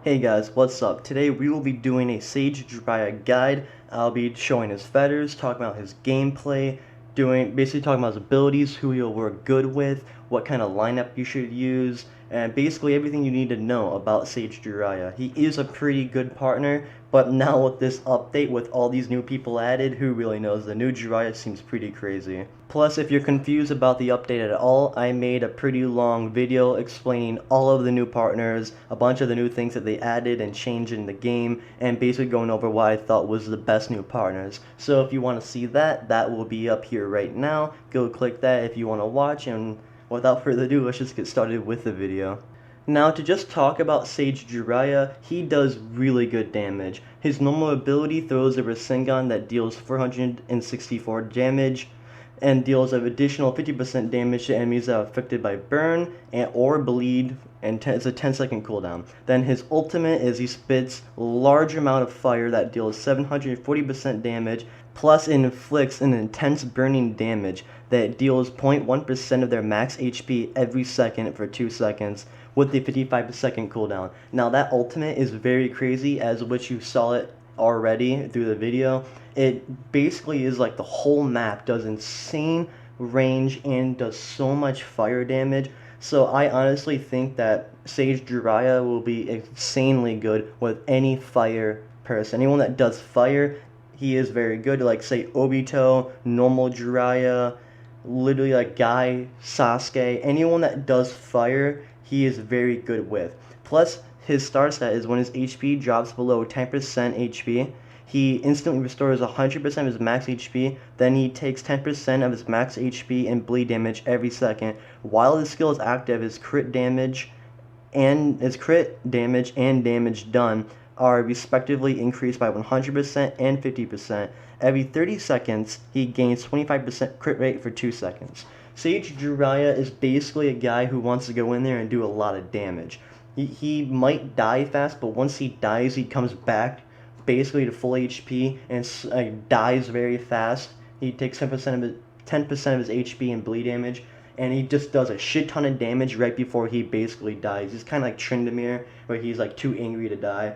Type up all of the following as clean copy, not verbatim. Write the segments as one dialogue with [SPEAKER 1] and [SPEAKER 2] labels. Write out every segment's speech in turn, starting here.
[SPEAKER 1] Hey guys, what's up? Today we will be doing a Sage Jiraiya guide. I'll be showing his feathers, talking about his gameplay, basically talking about his abilities, who he'll work good with, what kind of lineup you should use, and basically everything you need to know about Sage Jiraiya. He is a pretty good partner, but now with this update with all these new people added, who really knows? The new Jiraiya seems pretty crazy. Plus, if you're confused about the update at all, I made a pretty long video explaining all of the new partners, a bunch of the new things that they added and changed in the game, and basically going over what I thought was the best new partners. So if you want to see that, that will be up here right now. Go click that if you want to watch, and without further ado, let's just get started with the video. Now, to just talk about Sage Jiraiya, he does really good damage. His normal ability throws a Rasengan that deals 464 damage, and deals an additional 50% damage to enemies that are affected by burn or bleed, and it's a 10-second cooldown. Then his ultimate is he spits a large amount of fire that deals 740% damage, plus inflicts an intense burning damage that deals 0.1% of their max HP every second for 2 seconds, with the 55-second cooldown. Now that ultimate is very crazy, as which you saw it already through the video. It basically is like the whole map does insane range and does so much fire damage. So I honestly think that Sage Jiraiya will be insanely good with any fire person. Anyone that does fire, he is very good. Like say Obito, normal Jiraiya, literally like Guy, Sasuke, anyone that does fire, he is very good with. Plus, his star stat is when his HP drops below 10% HP, he instantly restores 100% of his max HP, then he takes 10% of his max HP and bleed damage every second. While the skill is active, his crit damage and damage done are respectively increased by 100% and 50%. Every 30 seconds, he gains 25% crit rate for 2 seconds. Sage Jiraiya is basically a guy who wants to go in there and do a lot of damage. He might die fast, but once he dies, he comes back basically to full HP and dies very fast. He takes 10% of his HP and bleed damage, and he just does a shit ton of damage right before he basically dies. He's kind of like Tryndamere, where he's like too angry to die.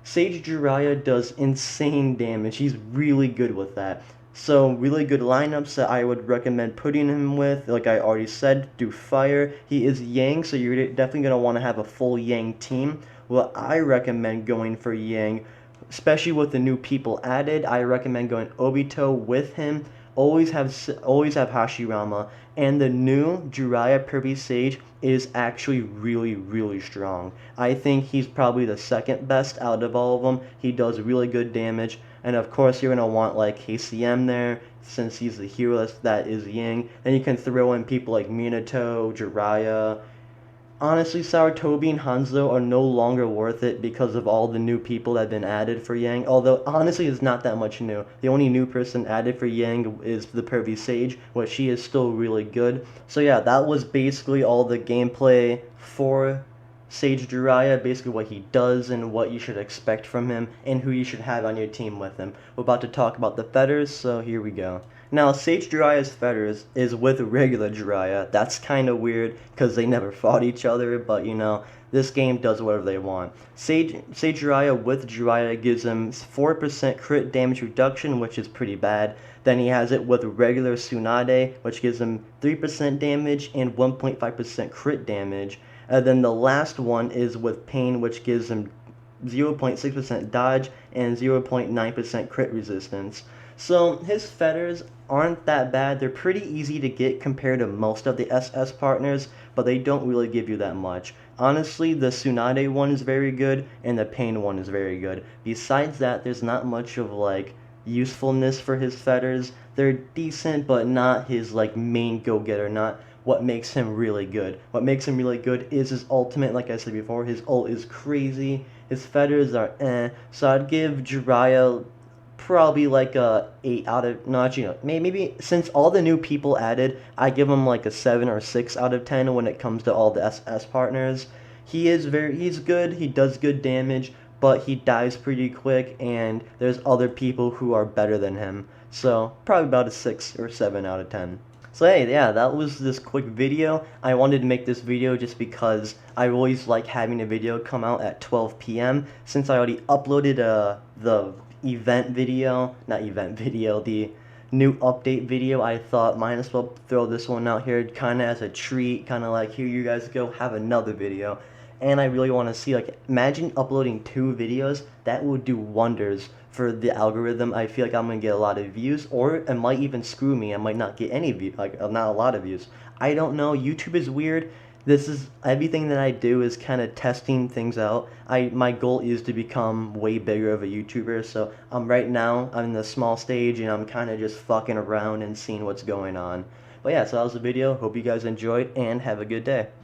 [SPEAKER 1] Sage Jiraiya does insane damage. He's really good with that. So really good lineups that I would recommend putting him with, like I already said, do fire. He is Yang, so you're definitely going to want to have a full Yang team. Well, I recommend going for Yang, especially with the new people added. I recommend going Obito with him. Always have Hashirama, and the new Jiraiya Purvy Sage is actually really strong. I think he's probably the second best out of all of them. He does really good damage, and of course you're gonna want like KCM there since he's the hero that is Yang. Then you can throw in people like Minato, Jiraiya. Honestly, Sarutobi and Hanzo are no longer worth it because of all the new people that have been added for Yang. Although, honestly, it's not that much new. The only new person added for Yang is the Pervy Sage, but she is still really good. So yeah, that was basically all the gameplay for Sage Jiraiya, basically what he does and what you should expect from him and who you should have on your team with him. We're about to talk about the fetters, so here we go. Now, Sage Jiraiya's fetters is with regular Jiraiya. That's kind of weird because they never fought each other, but you know, this game does whatever they want. Sage Jiraiya with Jiraiya gives him 4% crit damage reduction, which is pretty bad. Then he has it with regular Tsunade, which gives him 3% damage and 1.5% crit damage. And then the last one is with Pain, which gives him 0.6% dodge and 0.9% crit resistance. So his fetters aren't that bad. They're pretty easy to get compared to most of the SS partners, but they don't really give you that much. Honestly, the Tsunade one is very good, and the Pain one is very good. Besides that, there's not much of like usefulness for his fetters. They're decent, but not his like main go-getter, not what makes him really good. What makes him really good is his ultimate. Like I said before, his ult is crazy. His fetters are so I'd give Jiraiya probably like a 8 out of, not, you know, maybe since all the new people added, I give him like a 7 or 6 out of 10 when it comes to all the SS partners. He's good, he does good damage, but he dies pretty quick, and there's other people who are better than him. So probably about a 6 or 7 out of 10. So hey, yeah, that was this quick video. I wanted to make this video just because I always like having a video come out at 12 p.m. Since I already uploaded the event video, not event video, the new update video, I thought might as well throw this one out here kind of as a treat, kind of like here you guys go, have another video. And I really want to see, like, imagine uploading 2 videos. That would do wonders for the algorithm. I feel like I'm gonna get a lot of views, or it might even screw me. I might not get any views, like not a lot of views. I don't know. YouTube is weird. This is everything that I do is kind of testing things out. My goal is to become way bigger of a YouTuber. So right now I'm in the small stage and I'm kind of just fucking around and seeing what's going on. But yeah, so that was the video. Hope you guys enjoyed and have a good day.